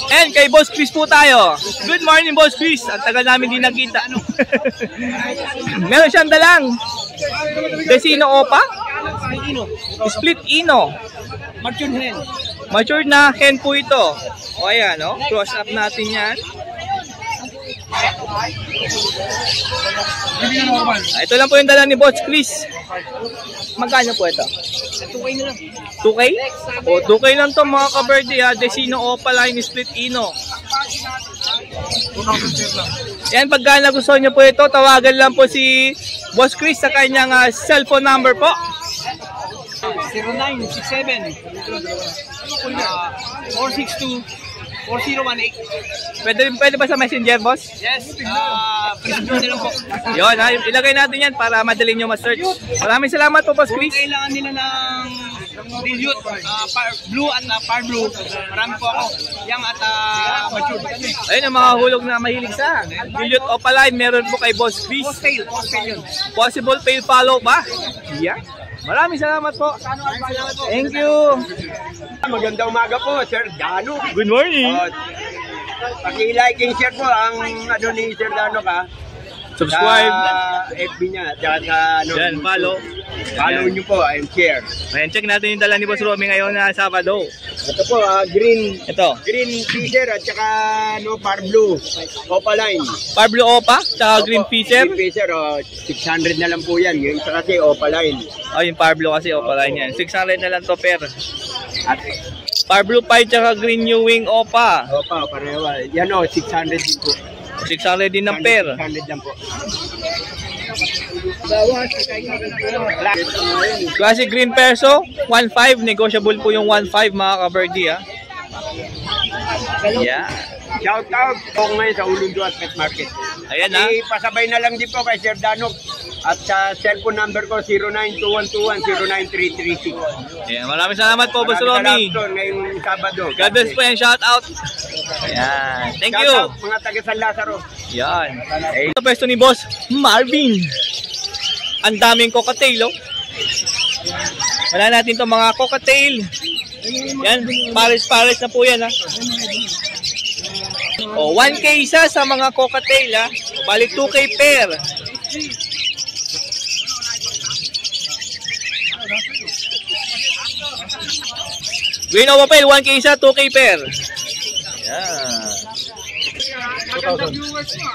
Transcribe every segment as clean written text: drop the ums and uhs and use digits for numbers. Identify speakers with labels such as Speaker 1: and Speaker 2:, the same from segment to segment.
Speaker 1: And kay Boss Chris po tayo. Good morning, Boss Chris. Ang tagal namin din nakita. Meron siyang dalang Desino Opa, Split Ino. Matured na hen po ito. O ayan, no? Cross up natin yan. Ito lang po yung dala ni Boss Chris. Magkano po ito?
Speaker 2: 2K na lang.
Speaker 1: 2K? O, 2K lang to mga kaberde ha. Desino Opaline Split Ino. Yan, pagka nagustuhan nyo po ito, tawagan lang po si Boss Chris sa kanyang cellphone number po.
Speaker 2: 0967-462-4018.
Speaker 1: Pwede ba sa messenger, boss?
Speaker 2: Yes, presyo na lang po.
Speaker 1: Yun, ilagay natin yan para madali nyo ma-search. Maraming salamat po, Boss Chris.
Speaker 2: Kung kailangan nila ng dilute, blue at par blue, marami po ako. Yang at mature.
Speaker 1: Ayun ang mga hulog na mahilig sa dilute Opaline. Meron po kay Boss Chris.
Speaker 2: Post-fail yun.
Speaker 1: Possible fail follow ba? Yeah. Maraming salamat po. Thank you.
Speaker 3: Magandang umaga po, Sir Dano.
Speaker 1: Good morning.
Speaker 3: Paki-like and share po ang ano ni Sir Dano ka.
Speaker 1: Subscribe.
Speaker 3: Sa FB niya, at sa ano.
Speaker 1: Yan, follow.
Speaker 3: Follow niyo po and share.
Speaker 1: Ayan, check natin yung dala ni Boss Romy ngayon na Sabado.
Speaker 3: Ito po, green Fisher at saka no, par blue Opaline.
Speaker 1: Par blue Opa, tsaka green Fisher.
Speaker 3: Green Fisher, 600 na lang po yan. Yung isa kasi Opaline.
Speaker 1: Oh, yung par blue kasi Opaline yan. 600 na lang to per.
Speaker 3: At
Speaker 1: Par blue pie tsaka green new wing Opa.
Speaker 3: Opa, pareho. Yan o, 600 din po.
Speaker 1: 600 din ng per.
Speaker 3: 600 lang po.
Speaker 1: Classic green perso, 1.5. Negotiable po yung 1.5 mga kaberdi ha. Yeah.
Speaker 3: Shout out po ngayon sa Ulundua Pet Market.
Speaker 1: Ayan ha.
Speaker 3: Pasabay na lang din po kay Sir Danok at sa cellphone number ko 092121093336.
Speaker 1: Ayan, maraming salamat po, Boss Romy.
Speaker 3: Ngayong Sabado.
Speaker 1: God bless po and shout out. Ayan. Thank you.
Speaker 3: Shout out mga taga San Lazaro.
Speaker 1: Yan. Ito pwesto ni Boss Marvin. Ang daming cocktail, oh. Wala natin itong mga cocktail. Yan, pares-pares na po yan, ha. O, 1K isa sa mga cocktail, ha. Balik 2K per. Green Opa Pale, 1K isa, 2K per. Yan.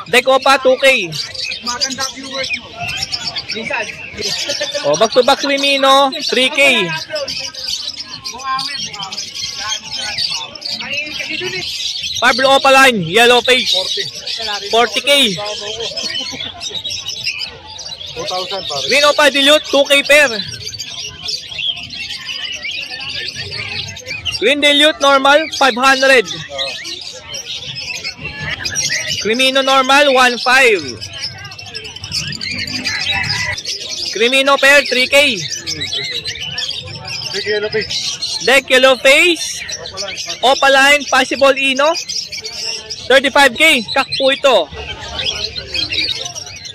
Speaker 1: Deck Opa, 2K.
Speaker 2: Maganda viewers mo.
Speaker 1: O, back to back Crimino, 3K. Pablo Opaline, yellow face, 40K. Green Opa Dilute, 2K per. Green Dilute normal, 500. Crimino normal, 1.5. Crimino pair, 3K. Deck yellow face. Opaline, possible Ino. 35K, kak po ito.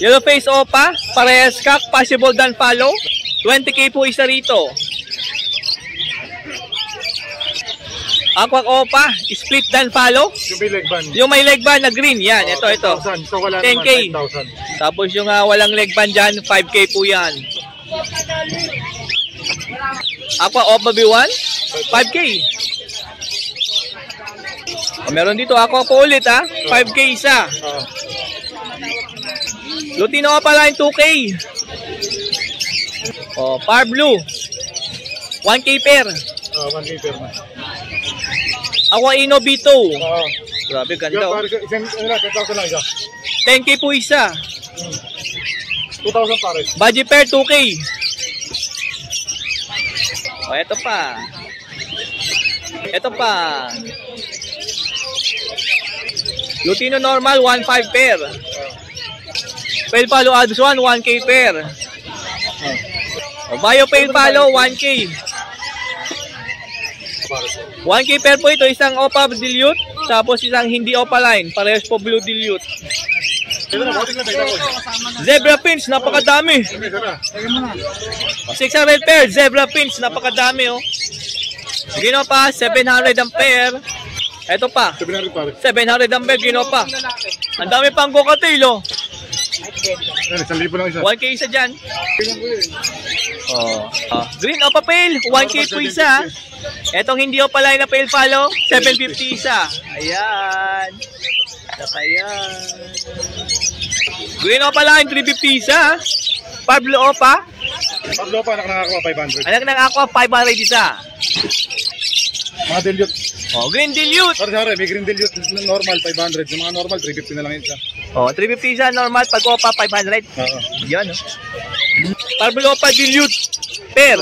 Speaker 1: Yellow face Opa, parehas kak, possible dan follow. 20K po isa rito. Aqua Opa, split dan follow. Yung may leg band na green, yan, ito. 10K. Tapos yung walang leg band dyan, 5K po yan. Aqua Opa B1, 5K. O, meron dito Aqua po ulit ha, 5K isa. Lutino Opaline, 2K. O, Par Blue, 1K per.
Speaker 4: 1K per na.
Speaker 1: Aqua Ino B2. Grabe, ganda. 10K po isa.
Speaker 4: 2,000 pares.
Speaker 1: Budget pair, 2K. O, eto pa. Lutino normal, 1.5 pair. Pale Palo Albs 1, 1K pair. O, Bio Pale Palo, 1K. 1K pair po ito, isang Opa Dilute, tapos isang hindi Opaline, parehas po blue Dilute. Zebra pins, napakadami. 600 pair, zebra pins, napakadami oh. Gino pa, 700 ang pair. Ito pa.
Speaker 4: 700 pares.
Speaker 1: 700 ang bag, Green Opa. Ang dami pang cocktail, oh.
Speaker 4: Yan, 1,000 lang isa.
Speaker 1: 1K isa dyan.
Speaker 4: Tingnan ko yun.
Speaker 1: Green Opa Pale, 1K po isa. Etong hindi Opa line na Pale Palo, 750 isa. Ayan. Ayan. Green Opa line, 350 isa. Pablo Opa.
Speaker 4: Pablo pa, anak ng Aqua, 500.
Speaker 1: Anak ng Aqua, 500 isa.
Speaker 4: Mga dilute.
Speaker 1: Green Dilute.
Speaker 4: Sorry, may green dilute normal, 500. Yung mga normal, 350 na lang isa.
Speaker 1: 350 isa, normal. Pag Opa, 500.
Speaker 4: Oo.
Speaker 1: Yan, Pablo Opa Dilute. Pair.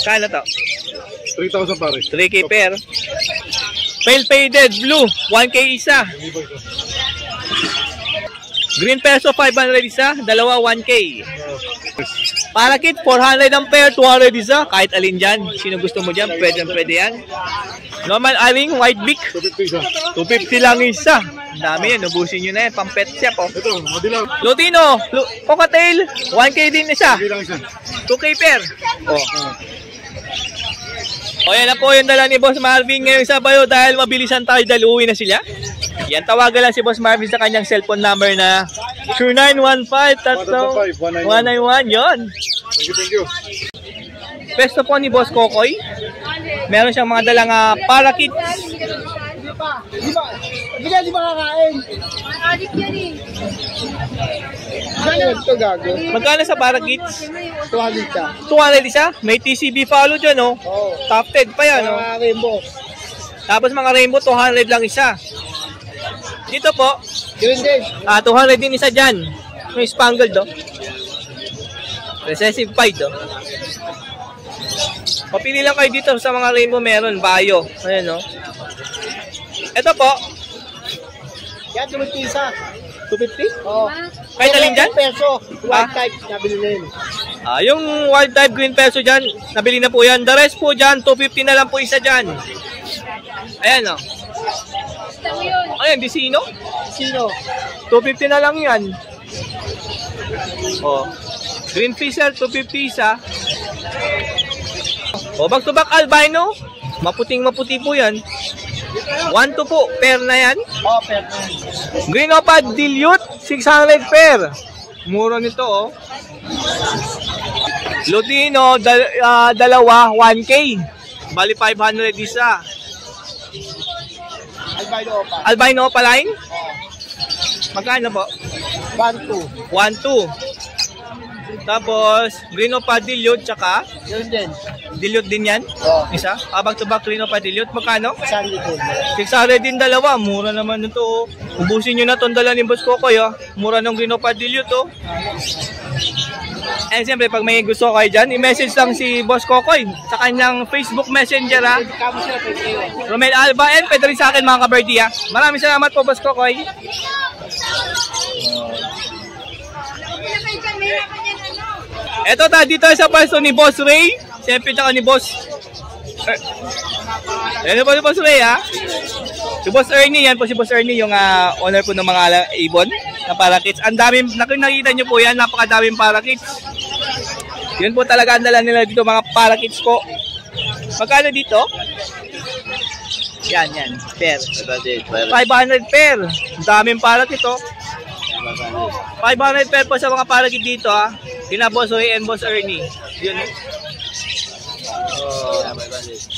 Speaker 1: Kano to?
Speaker 4: 3,000 pares.
Speaker 1: 3K pair. Pale Faded Blue, 1K isa. Green Peso, 500 isa. Dalawa, 1K. Parakit, 400 ang pair, 200 isa. Kahit alin dyan. Sino gusto mo dyan, pwede yan. Normal aling, white beak.
Speaker 4: 250 isa.
Speaker 1: 250 lang isa. Ang dami yan, ubusin nyo na yan. Pang pet shop, oh.
Speaker 4: Ito, madilaw.
Speaker 1: Lutino, cocktail, 1K din isa.
Speaker 4: Hindi lang isa.
Speaker 1: 2K pair. Yan na po yung dala ni Boss Marvin ngayong Sabado dahil mabilisan tayo dahil uwi na sila. Yan, tawagan lang si Boss Marvin sa kanyang cellphone number na 0915-191. Yun.
Speaker 4: Thank you.
Speaker 1: Pesto po ni Boss Kokoy. Meron siyang mga dalang parakits.
Speaker 3: Hindi ba kakain?
Speaker 5: Adik yan eh.
Speaker 3: Ano ito gago?
Speaker 1: Magkano sa parakits?
Speaker 3: 200 ka.
Speaker 1: 200 isa? May TCB follow dyan, oh.
Speaker 3: Oo.
Speaker 1: Top 10 pa yan, oh.
Speaker 3: Mga rainbow.
Speaker 1: Tapos mga rainbow, 200 lang isa. Dito po,
Speaker 3: Yun din.
Speaker 1: 200 din isa dyan. May spangled, oh. Recessive pied, oh. Papili lang kayo dito sa mga rainbow meron. Bayo. Ayan, oh. Ito po.
Speaker 3: Yan, 250 isa.
Speaker 1: 250?
Speaker 3: Oo.
Speaker 1: Kahit alin dyan?
Speaker 3: Peso. White type. Nabili na yun.
Speaker 1: Yung wild type green peso dyan, nabili na po yan. The rest po dyan, 250 na lang po isa dyan. Ayan, oh.
Speaker 5: Tama yun.
Speaker 1: Ayan, Disino?
Speaker 3: Sino?
Speaker 1: 250 na lang yan. Oh. Green Fisher, 250 isa. Back to back albino. Maputing-maputi po yan. 1-2 po, pair na yan.
Speaker 3: Oo, peso.
Speaker 1: Green Opa Dilute, 600 pair. Mura nito, oh. Lutino, dalawa, 1K. Bali 500 isa.
Speaker 3: Albino Opa.
Speaker 1: Albino Opa line? Magkano po?
Speaker 3: 1-2.
Speaker 1: 1-2. Tapos, Green Opa Dilute, tsaka
Speaker 3: Yun din.
Speaker 1: Dilute din yan.
Speaker 3: Oo.
Speaker 1: Isa. Back to back Green Opa Dilute. Magkano?
Speaker 3: 100 din.
Speaker 1: 600 din dalawa. Mura naman ito, oh. Ubusin nyo na itong dala ni Boss Kokoy, oh. Mura ng Green Opa Dilute, oh. And siyempre, pag may gusto kayo dyan, i-message lang si Boss Kokoy sa kanyang Facebook Messenger, ha.
Speaker 3: Kamo sila, pwede.
Speaker 1: Romel Alba, and pwede rin sa akin, mga kaberti, ha. Maraming salamat po, Boss Kokoy. Eto dito sa pwesto ni Boss Ray. Siyempre, tsaka ni Boss... Ayan po si Boss Ray, ha. Si Boss Ernie, yan po si Boss Ernie, yung owner po ng mga ibon na parakits. Ang daming, nakita nyo po yan, napakadaming parakits. Yun po talaga ang dala nila dito, mga parakits po. Magkano dito? Yan, pair. 500 pair. Ang daming parakit, oh. 500 pair po sa mga parakit dito, ha. Kina Boss Ray and Boss Ernie. Yun, eh.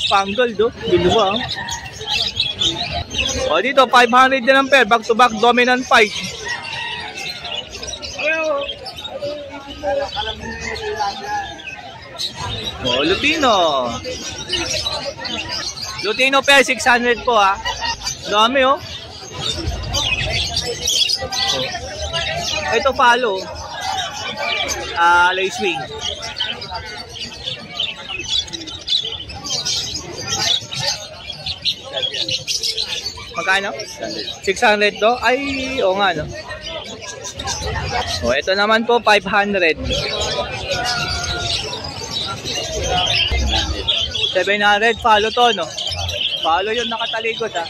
Speaker 1: Spangled, oh. Dalawa, oh. O dito, 500 din ang pair. Back to back dominant fight. O, Lutino. Lutino pair, 600 po, ha. Dami, oh. Ito follow. Lace wing. Magkano? 600 to? Ay, oo nga, no? O, ito naman po, 500. 700, follow to, no? Follow yung nakatalikod, ha?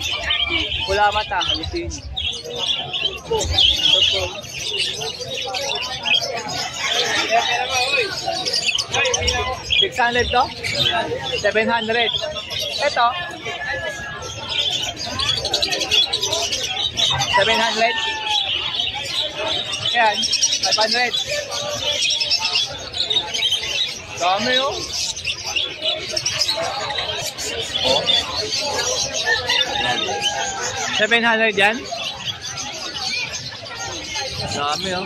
Speaker 1: Pula mata, halitin. Ito po. 600 to? 700. Ito? 700. Ayan, 500. Dami oh. Oh. 700 yan. Dami oh.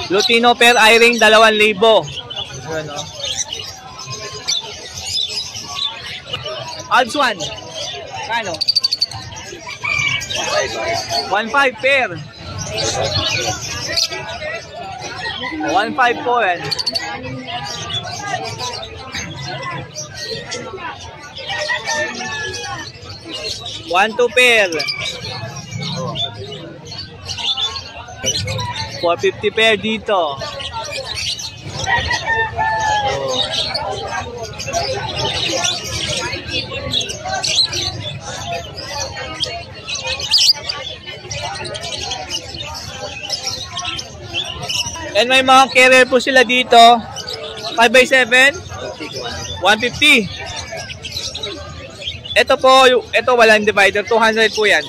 Speaker 1: Lutino per eye-ring 2,000. Ano? Odds 1. Kano? 1.5 pair. 1.5 po yan. One, 2 pair. 450 pair dito. And may mga carrier po sila dito. 5x7. 150. Ito po, ito walang divider. 200 po yan.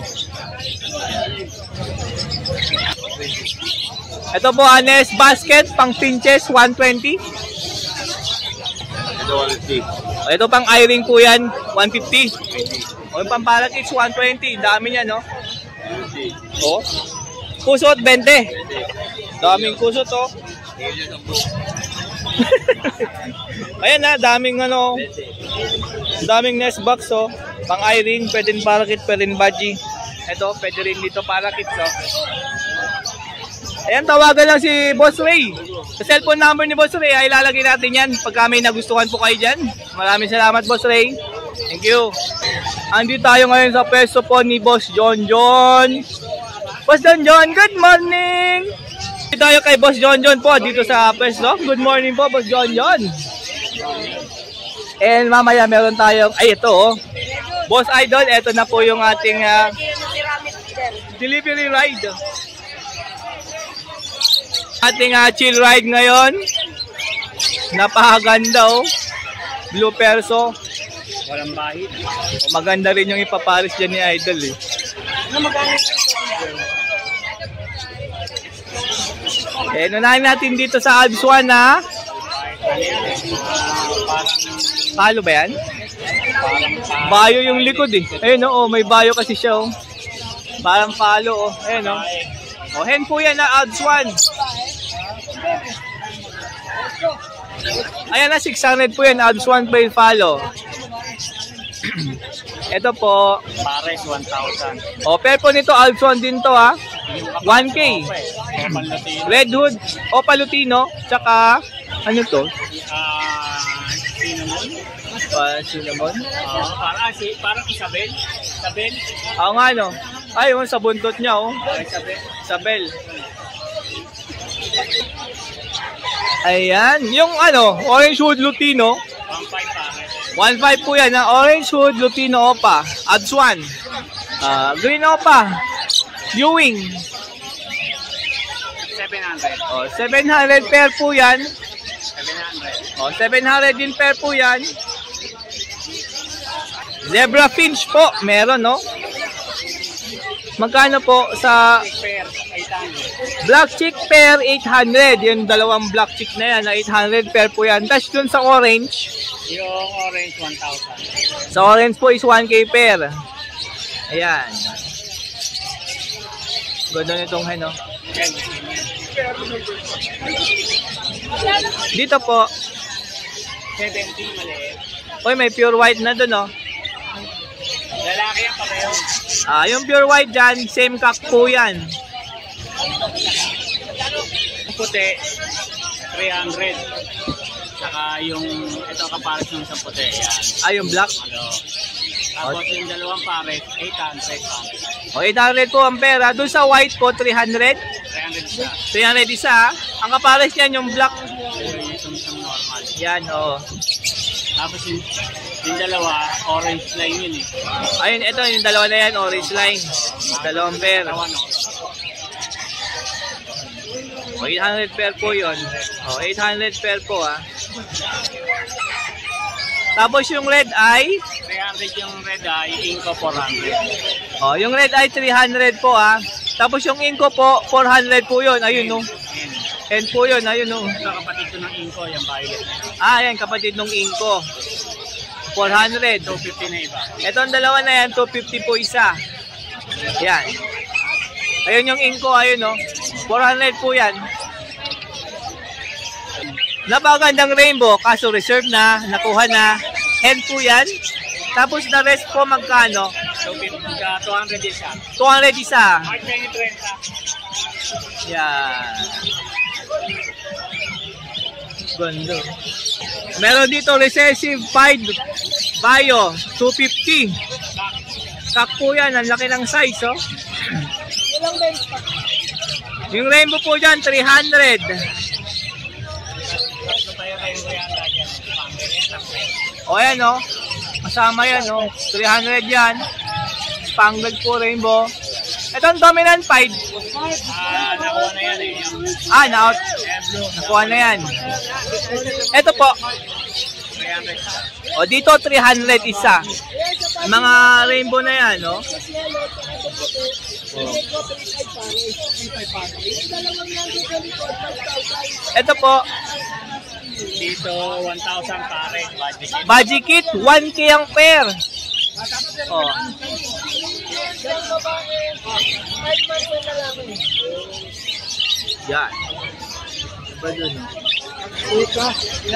Speaker 1: Ito po, Anes basket, pang pinches, 120. Ito pang eye-ring po yan, 150. O yung pang parakeets, 120. Dami niya, no? O. Kusot, 20. Daming kusot, oh. Ayan na, daming ano. Daming nest box, oh. Pang eye-ring, pwedeng parakeet, pwedeng budgie. Ito, pwede rin dito parakeets, oh. Ayan, tawagan lang si Boss Ray. Sa cellphone number ni Boss Ray ay ilalagay natin yan pagka may nagustuhan po kayo dyan. Maraming salamat, Boss Ray. Thank you. Andito tayo ngayon sa pwesto po ni Boss John John. Boss John John, good morning! Andito tayo kay Boss John John po dito sa pwesto. Good morning po, Boss John John. And mamaya meron tayong, ay ito oh. Boss Idol, ito na po yung ating delivery ride. Ating chill ride ngayon. Napakaganda oh. Blue Perso.
Speaker 2: Walang bahid.
Speaker 1: Maganda rin yung ipaparis dyan ni Idol eh. Unahin natin dito sa Alps 1 na. Palo ba yan? Bayo yung likod eh. Ayun oh, may bayo kasi siya oh. Parang palo oh. Ayun oh. O, hen po yan na odds 1. Ayan na, 600 po yan. Odds 1 pa yung follow. Ito po.
Speaker 2: Pares, 1,000.
Speaker 1: O, pair po nito, odds 1 din to ha. 1K. Red Hood, Opal Lutino, tsaka, ano to?
Speaker 2: Cinnamon.
Speaker 1: Cinnamon?
Speaker 2: Parang Isabel. Isabel.
Speaker 1: Oo nga no. Ay, sa buntot niya oh. Isabel. Ayan, yung ano, Orange Hood Lutino. 1.5 po yan, ang Orange Hood Lutino Opa. Odds 1. Green Opa. Ewing.
Speaker 2: 700.
Speaker 1: Oh, 700 pair po yan.
Speaker 2: 700.
Speaker 1: Oh, 700 din pair po yan. Zebra Finch po, meron no. Magkano po sa
Speaker 2: Pair, 800.
Speaker 1: Black Chick pair 800. Yung dalawang black chick na yan, 800 pair po yan. Tapos dun sa orange.
Speaker 2: Yung orange, 1,000.
Speaker 1: Sa orange po is 1K pair. Ayan. Ganda nitong hen, no? Dito po.
Speaker 2: 70, maliit.
Speaker 1: Uy, may pure white na dun, no?
Speaker 2: Lalaki yan pareho.
Speaker 1: Yung pure white dyan, same cock po yan.
Speaker 2: Yung puti, 300. Saka yung, ito kapares ng sa puti. Yan.
Speaker 1: Yung black.
Speaker 2: Tapos yung dalawang pares, 800.
Speaker 1: O, 800 po ang pera. Doon sa white po, 300.
Speaker 2: 300 isa.
Speaker 1: 300 isa. Ang kapares niyan, yung black.
Speaker 2: Yung normal.
Speaker 1: Yan, o.
Speaker 2: Tapos yung dalawa, orange line yun eh.
Speaker 1: Ayun, ito, yung dalawa na yan, orange line. Dalawang pair. O, 800 pair po yun. O, 800 pair po, ah. Tapos yung red eye,
Speaker 2: 300 yung red eye, inko 400.
Speaker 1: o, yung red eye 300 po, ah. Tapos yung inko po, 400 po yun. Ayun, no. And po yun, ayun, no.
Speaker 2: Ito kapatid ko ng inko, yung violet.
Speaker 1: Ah, yan, kapatid nung inko. 400.
Speaker 2: 250 na iba.
Speaker 1: Ito ang dalawa na yan, 250 po isa. Yan. Ayun yung inko, ayun, no. 400 po yan. Napakagandang rainbow, kaso reserve na, nakuha na. Hen po yan. Tapos the rest po magkano?
Speaker 2: 200 isa.
Speaker 1: 200 isa.
Speaker 2: Mark 20-30.
Speaker 1: Yan. Ganda. Meron dito recessive pied bio, 250. Kak po yan, ang laki ng size, oh. Yung rainbow po dyan, 300. O yan, oh. Kasama yan, oh. 300 yan. Spangled po rainbow. Ito ang dominant pied.
Speaker 2: Nakuha na yan eh.
Speaker 1: Ah, na-out. Nakuha na yan. Ito po.
Speaker 2: 300.
Speaker 1: O, dito 300 isa. Mga rainbow na yan, no? Ito po.
Speaker 2: Dito 1,000 pare.
Speaker 1: Budget kit, 1K ang pair. Oh. Yan.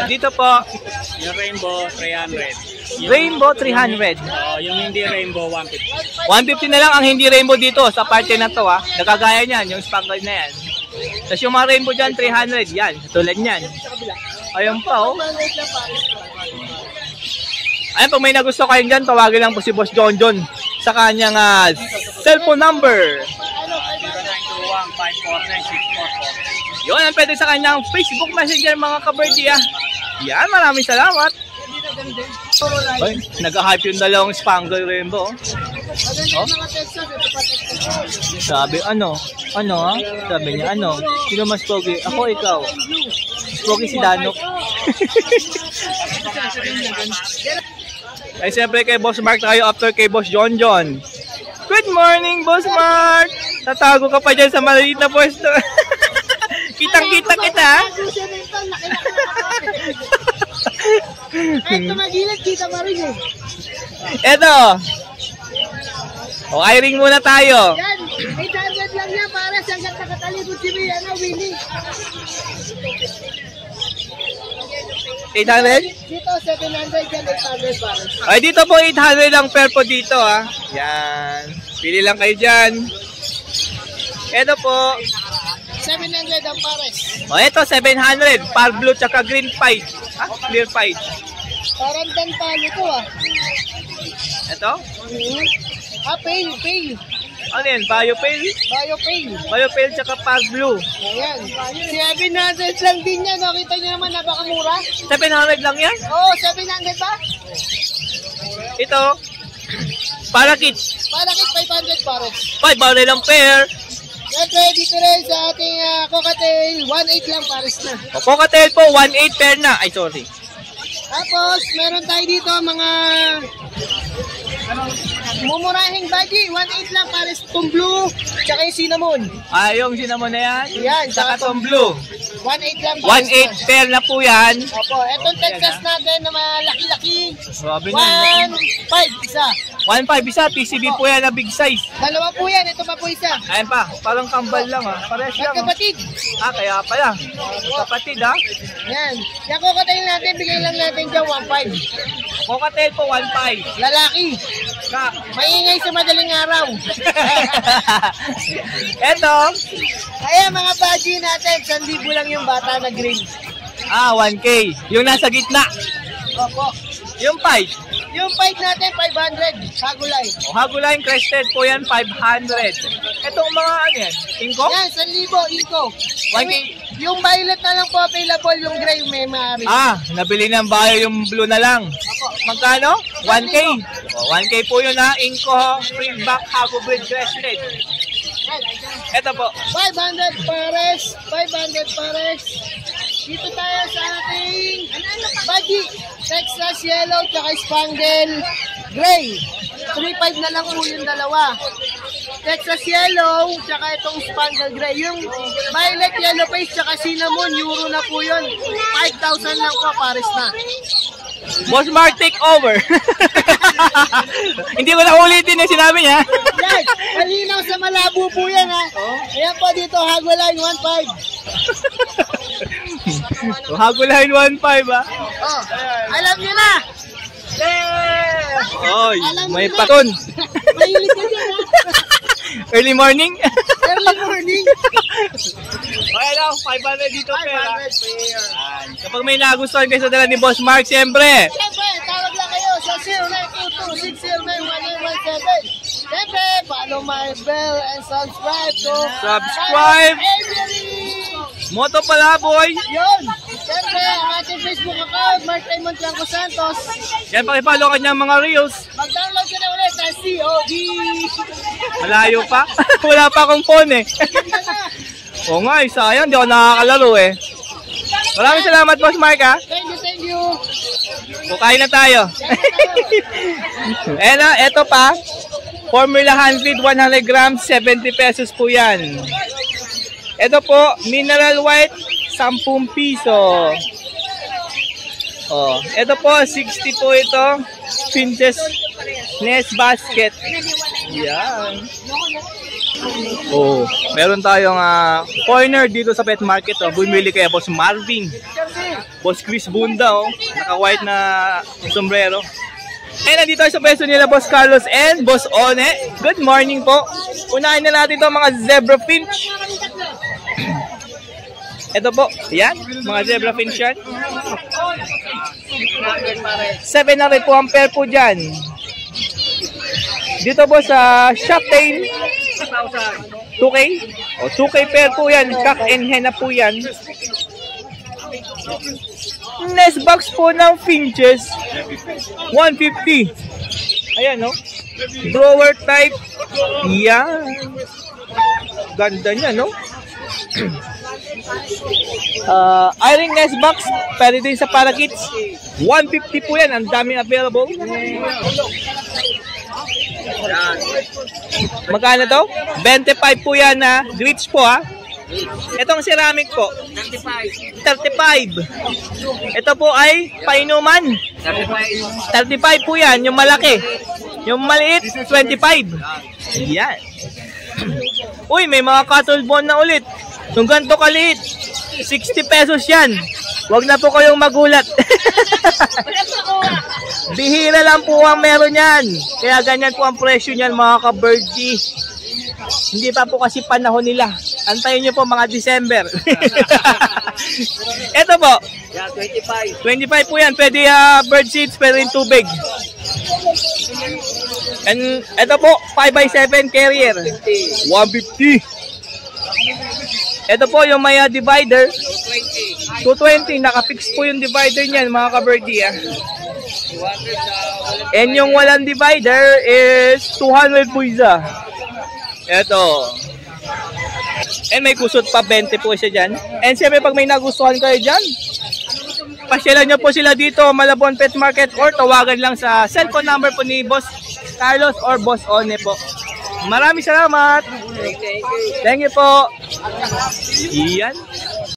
Speaker 1: Dito po,
Speaker 2: Yung rainbow 300.
Speaker 1: rainbow 300.
Speaker 2: Yung hindi rainbow 150.
Speaker 1: 150 na lang ang hindi rainbow dito sa parte na to, ha. Nakagaya niyan, yung spangled na yan. Tapos yung mga rainbow dyan, 300. Yan, tulad niyan. Ayun pa, oh. Ayun, pag may nagusto kayo dyan, tawagin lang po si Boss John John sa kanyang cellphone number.
Speaker 2: 0921-549-644.
Speaker 1: Yun ang pwede sa kanyang Facebook Messenger, mga kaberdi, ah. Yan, maraming salamat. Ay, nag-hype yung dalawang spangled rainbow. Oh. Sabi, ano, ha? Sabi niya, ano? Sino mas pogi? Ako, ikaw. Mas pogi si Danok. Ay, siyempre kay Boss Mark tayo after kay Boss John John. Good morning, Boss Mark! Tatago ka pa dyan sa maliit na pwesto. Kitang-kita kita, ha?
Speaker 5: Kahit tumagilid, kita pa rin eh.
Speaker 1: Eto. O, i-ring muna tayo.
Speaker 5: Yan, 800 lang yan para sa hanggat nakatalibot si Willie.
Speaker 1: 800?
Speaker 5: Dito, 700 yan, 800 para.
Speaker 1: Ay, dito po 800 lang pair po dito, ha. Yan. Pili lang kayo dyan. Ito po.
Speaker 5: 700 ang pares.
Speaker 1: O, ito 700. Par blue tsaka green pied. Ha? Clear pied.
Speaker 5: Parang dan palo to ah.
Speaker 1: Ito?
Speaker 5: Pale.
Speaker 1: Ano yan? Bio pale?
Speaker 5: Pale.
Speaker 1: Bio pale tsaka par blue.
Speaker 5: Ayan. 700 lang din yan. Nakita nyo naman, napakamura.
Speaker 1: 700 lang yan?
Speaker 5: Oo, 700 ba?
Speaker 1: Ito. Parakit.
Speaker 5: Parakit 500 pares.
Speaker 1: 500 lang pair.
Speaker 5: Siyempre, dito rin sa ating cocktail, 1.8 lang pares na.
Speaker 1: O, cocktail po, 1.8 pair na. Ay, sorry.
Speaker 5: Tapos, meron tayo dito mga mumurahing body, 1.8 lang pares itong blue, tsaka yung cinnamon.
Speaker 1: Ay, yung cinnamon na yan.
Speaker 5: Yan,
Speaker 1: Tsaka itong blue.
Speaker 5: 1.8 lang pares
Speaker 1: 1.8 pair na po yan.
Speaker 5: Opo, etong Texas natin na malaki-laki,
Speaker 1: Grabe na.
Speaker 5: 1.5 isa.
Speaker 1: 1.5 isa, PCB po yan na big size.
Speaker 5: Dalawa po yan, ito pa po isa.
Speaker 1: Ayan pa, parang kambal lang, ha. Parehas lang.
Speaker 5: Magkapatid.
Speaker 1: Kaya pala. Kapatid, ha.
Speaker 5: Yan. Yung cocktail natin, bigay lang natin dyan 1.5.
Speaker 1: Cocktail po, 1.5.
Speaker 5: Lalaki.
Speaker 1: Kak.
Speaker 5: Maingay sa madaling araw.
Speaker 1: Eto.
Speaker 5: Ayan mga badge natin, 1,000 lang yung bata na green.
Speaker 1: 1K. Yung nasa gitna.
Speaker 5: Opo.
Speaker 1: Yung 5.
Speaker 5: Yung fight natin, 500. Hagulay.
Speaker 1: O, Hagulayan crested po yan, 500. Etong mga ano yan? Inko?
Speaker 5: Yan, 1,000. Iko.
Speaker 1: 1K.
Speaker 5: Yung violet na lang po available, yung gray may maaari.
Speaker 1: Nabili ng bayo yung blue na lang.
Speaker 5: Opo.
Speaker 1: Magkano? 1K. O, 1K po yun, ha. Inko, free back, Hago breed crested. Ito po.
Speaker 5: 500 pares. 500 pares. Dito tayo sa ating Budgie. Texas Yellow tsaka Spangle Gray. 3.5 na lang po yung dalawa. Texas Yellow tsaka itong Spangle Gray. Yung Violet Yellow Face tsaka Cinnamon, euro na po yun. 5,000 lang po, pares na.
Speaker 1: Boss Mark, take over. Hindi ko na ulitin yung sinabi niya.
Speaker 5: Yan, malinaw sa malabo po yan ha. Ayan po dito, Hagwaline 1.5.
Speaker 1: Hagwaline 1.5 ha.
Speaker 5: Oh, alam nyo na.
Speaker 1: Oy,
Speaker 5: Alam
Speaker 1: may
Speaker 5: mo na.
Speaker 1: paton.
Speaker 5: Mahilig ka dyan ha.
Speaker 1: Early morning.
Speaker 5: Early morning.
Speaker 1: Okay lang, 500 dito pera. Kapag may nagustuhan kayo sa dala ni Boss Mark, siyempre.
Speaker 5: Siyempre, tawag lang kayo sa 0922-609-1117. Siyempre, follow my bell and subscribe to
Speaker 1: Subscribe. Moto pala, boy.
Speaker 5: Yun. Siyempre, ang ating Facebook account, Mark Raymond Blanco Santos.
Speaker 1: Yan, pakipollow ka niya mga reels.
Speaker 5: Mag-download ka na ulit sa COD.
Speaker 1: Malayo pa. Wala pa akong phone eh. Oo nga, sayang. Di ako nakakalaro eh. Maraming salamat, Boss Mark ha.
Speaker 5: Thank you.
Speaker 1: Kukain na tayo. Eto pa. Formula 100, 100 grams, 70 pesos po yan. Ito po, mineral white, 10 piso. Oh, ito po, 60 po ito. Pinches nest basket. Yan. Oh, meron tayong corner dito sa pet market. Oh. Bumili kay Boss Marvin. Boss Chris Bunda, oh. Naka-white na sombrero. And nandito sa pwesto nila Boss Carlos and Boss One. Good morning po. Unahin na natin itong mga zebra finch. Ito po, yan, mga zebra finch yan. 700 po ang pair po dyan. Dito po sa shop tail, 2K. O, 2K pair po yan, cock and hen na po yan. Nest box po ng finches, 150. Ayan, no? Drawer type. Yan. Ganda niya, no? Iron nest box, pwede din sa parakeets. 150 po yan. Ang daming available. Magkano to? 25 po yan na grits po ha. Itong ceramic po, 35. Ito po ay painuman. 35 po yan, yung malaki. Yung maliit, 25. Yan. Uy, may mga cattle bone na ulit. Yung ganito kaliit, 60 pesos yan. Huwag na po kayong magulat. Bihira lang po ang meron yan. Kaya ganyan po ang presyo niyan mga ka-birdie. Hindi pa po kasi panahon nila. Antayin nyo po mga December. Ito po. 25. 25 po yan. Pwede bird seeds, pwede rin tubig. And ito po, 5x7 carrier. 150. Ito po yung may divider. 220. Nakafix po yung divider niyan mga ka-birdie. And yung walang divider is 200 po isa. Ito. And may kusot pa, 20 po siya dyan. And siyempre pag may nagustuhan kayo dyan, pasyalan nyo po sila dito, Malabon Pet Market, or tawagan lang sa cellphone number po ni Boss Carlos or Boss One po. Maraming salamat. Thank you po. Iyan.